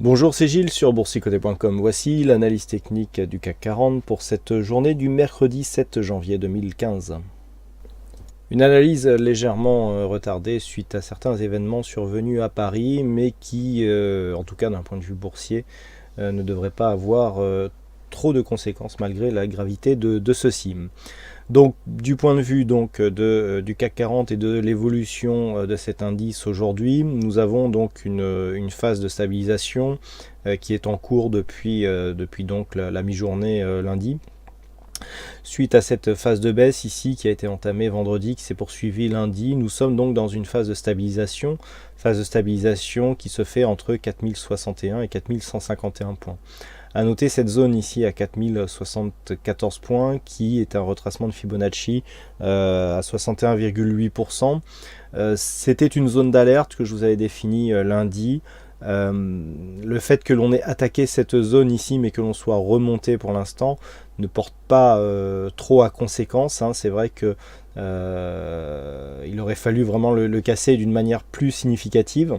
Bonjour, c'est Gilles sur boursicoté.com. Voici l'analyse technique du CAC 40 pour cette journée du mercredi 7 janvier 2015. Une analyse légèrement retardée suite à certains événements survenus à Paris, mais qui, en tout cas d'un point de vue boursier, ne devraient pas avoir trop de conséquences malgré la gravité de ceux-ci. Donc du point de vue du CAC 40 et de l'évolution de cet indice aujourd'hui, nous avons donc une phase de stabilisation qui est en cours depuis donc la mi-journée lundi. Suite à cette phase de baisse ici qui a été entamée vendredi, qui s'est poursuivie lundi, nous sommes donc dans une phase de stabilisation qui se fait entre 4061 et 4151 points. A noter cette zone ici à 4074 points qui est un retracement de Fibonacci à 61,8%. C'était une zone d'alerte que je vous avais définie lundi. Le fait que l'on ait attaqué cette zone ici mais que l'on soit remonté pour l'instant ne porte pas trop à conséquence. C'est vrai que il aurait fallu vraiment le casser d'une manière plus significative.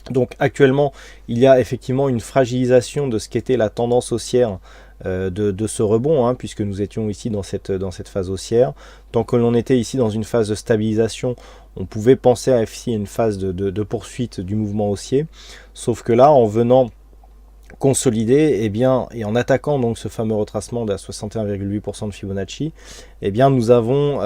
Donc actuellement, il y a effectivement une fragilisation de ce qu'était la tendance haussière de ce rebond, puisque nous étions ici dans cette phase haussière. Tant que l'on était ici dans une phase de stabilisation, on pouvait penser à une phase de poursuite du mouvement haussier. Sauf que là, en venant consolider et en attaquant donc ce fameux retracement de 61,8% de Fibonacci, nous avons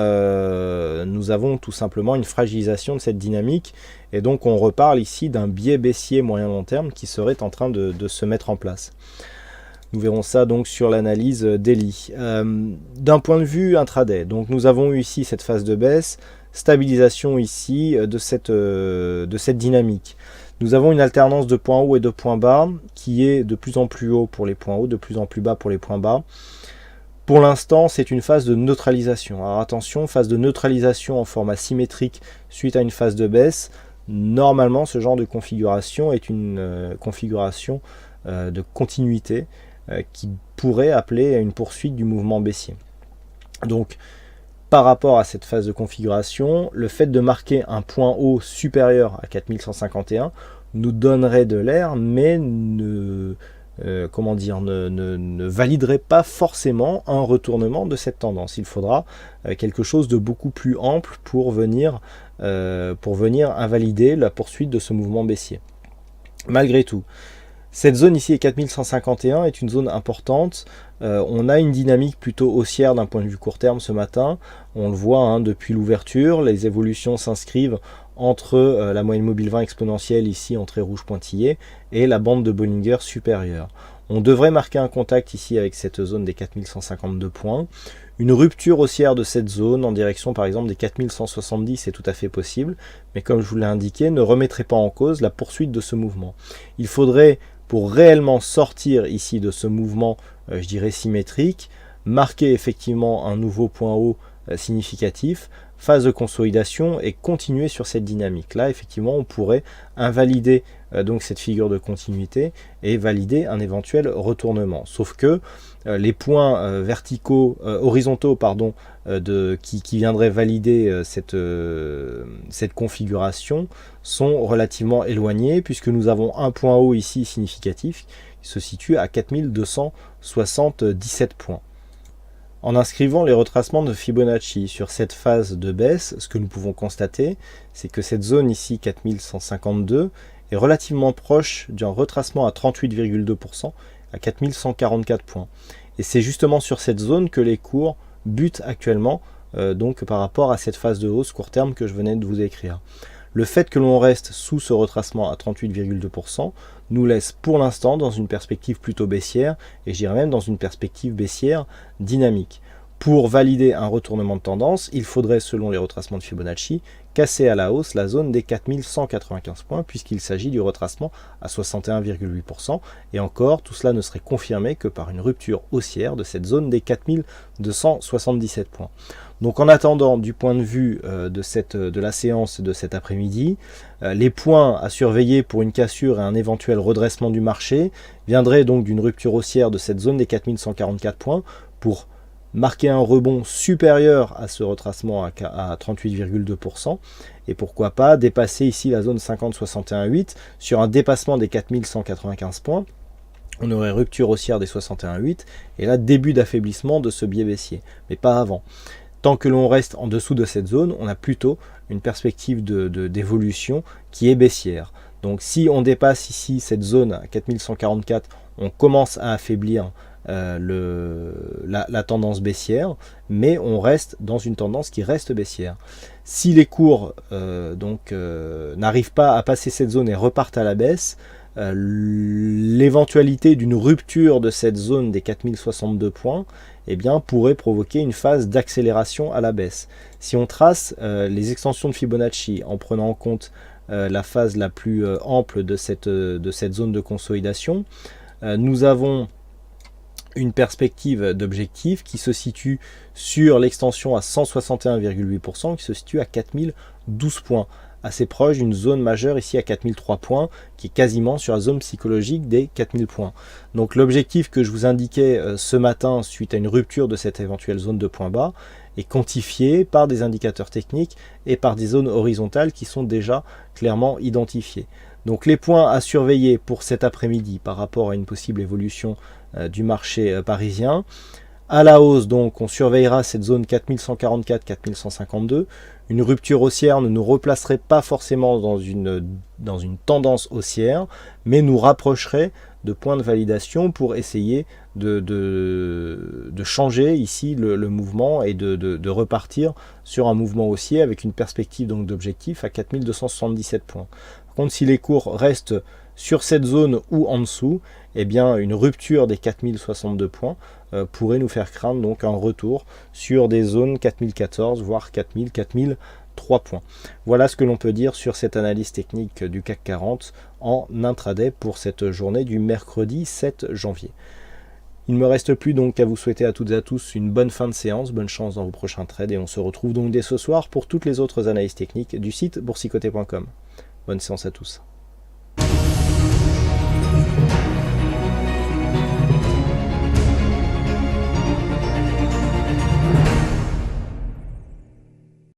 tout simplement une fragilisation de cette dynamique, et donc on reparle ici d'un biais baissier moyen long terme qui serait en train de se mettre en place. Nous verrons ça donc sur l'analyse daily. D'un point de vue intraday, donc nous avons eu ici cette phase de baisse, stabilisation ici de cette dynamique. Nous avons une alternance de points hauts et de points bas qui est de plus en plus haut pour les points hauts, de plus en plus bas pour les points bas. Pour l'instant, c'est une phase de neutralisation. Alors attention, phase de neutralisation en format symétrique suite à une phase de baisse. Normalement, ce genre de configuration est une configuration de continuité qui pourrait appeler à une poursuite du mouvement baissier. Donc, par rapport à cette phase de configuration, le fait de marquer un point haut supérieur à 4151 nous donnerait de l'air, mais ne validerait pas forcément un retournement de cette tendance. Il faudra quelque chose de beaucoup plus ample pour venir invalider la poursuite de ce mouvement baissier. Malgré tout, cette zone ici, 4151, est une zone importante. On a une dynamique plutôt haussière d'un point de vue court terme ce matin. On le voit depuis l'ouverture. Les évolutions s'inscrivent entre la moyenne mobile 20 exponentielle ici en trait rouge pointillé et la bande de Bollinger supérieure. On devrait marquer un contact ici avec cette zone des 4152 points. Une rupture haussière de cette zone en direction par exemple des 4170 est tout à fait possible. Mais comme je vous l'ai indiqué, ne remettrait pas en cause la poursuite de ce mouvement. Il faudrait, pour réellement sortir ici de ce mouvement, je dirais symétrique, marquer effectivement un nouveau point haut significatif, phase de consolidation et continuer sur cette dynamique. Là, effectivement, on pourrait invalider donc cette figure de continuité et valider un éventuel retournement. Sauf que les points horizontaux qui viendraient valider cette configuration sont relativement éloignés, puisque nous avons un point haut ici significatif qui se situe à 4277 points. En inscrivant les retracements de Fibonacci sur cette phase de baisse, ce que nous pouvons constater, c'est que cette zone ici, 4152, est relativement proche d'un retracement à 38,2% à 4144 points. Et c'est justement sur cette zone que les cours butent actuellement, donc par rapport à cette phase de hausse court terme que je venais de vous écrire. Le fait que l'on reste sous ce retracement à 38,2% nous laisse pour l'instant dans une perspective plutôt baissière, et je dirais même dans une perspective baissière dynamique. Pour valider un retournement de tendance, il faudrait, selon les retracements de Fibonacci, casser à la hausse la zone des 4195 points, puisqu'il s'agit du retracement à 61,8%, et encore, tout cela ne serait confirmé que par une rupture haussière de cette zone des 4277 points. Donc en attendant, du point de vue de la séance de cet après-midi, les points à surveiller pour une cassure et un éventuel redressement du marché viendraient donc d'une rupture haussière de cette zone des 4144 points pour marquer un rebond supérieur à ce retracement à 38,2%, et pourquoi pas dépasser ici la zone 50-61,8 sur un dépassement des 4195 points. On aurait rupture haussière des 61,8 et là début d'affaiblissement de ce biais baissier, mais pas avant. Tant que l'on reste en dessous de cette zone, on a plutôt une perspective d'évolution qui est baissière. Donc si on dépasse ici cette zone à 4144, on commence à affaiblir la tendance baissière, mais on reste dans une tendance qui reste baissière. Si les cours n'arrivent pas à passer cette zone et repartent à la baisse, l'éventualité d'une rupture de cette zone des 4062 points pourrait provoquer une phase d'accélération à la baisse. Si on trace les extensions de Fibonacci en prenant en compte la phase la plus ample de cette zone de consolidation, nous avons une perspective d'objectif qui se situe sur l'extension à 161,8%, qui se situe à 4012 points, assez proche d'une zone majeure ici à 4003 points, qui est quasiment sur la zone psychologique des 4000 points. Donc l'objectif que je vous indiquais ce matin, suite à une rupture de cette éventuelle zone de point bas, est quantifié par des indicateurs techniques et par des zones horizontales qui sont déjà clairement identifiées. Donc les points à surveiller pour cet après-midi par rapport à une possible évolution du marché parisien. À la hausse, donc, on surveillera cette zone 4144-4152. Une rupture haussière ne nous replacerait pas forcément dans une tendance haussière, mais nous rapprocherait de points de validation pour essayer de changer ici le mouvement et de repartir sur un mouvement haussier avec une perspective donc d'objectif à 4277 points. Par contre, si les cours restent sur cette zone ou en dessous, une rupture des 4062 points pourrait nous faire craindre donc un retour sur des zones 4014 voire 4003 points. Voilà ce que l'on peut dire sur cette analyse technique du CAC 40 en intraday pour cette journée du mercredi 7 janvier. Il ne me reste plus donc qu'à vous souhaiter à toutes et à tous une bonne fin de séance, bonne chance dans vos prochains trades et on se retrouve donc dès ce soir pour toutes les autres analyses techniques du site boursicoté.com. Bonne séance à tous.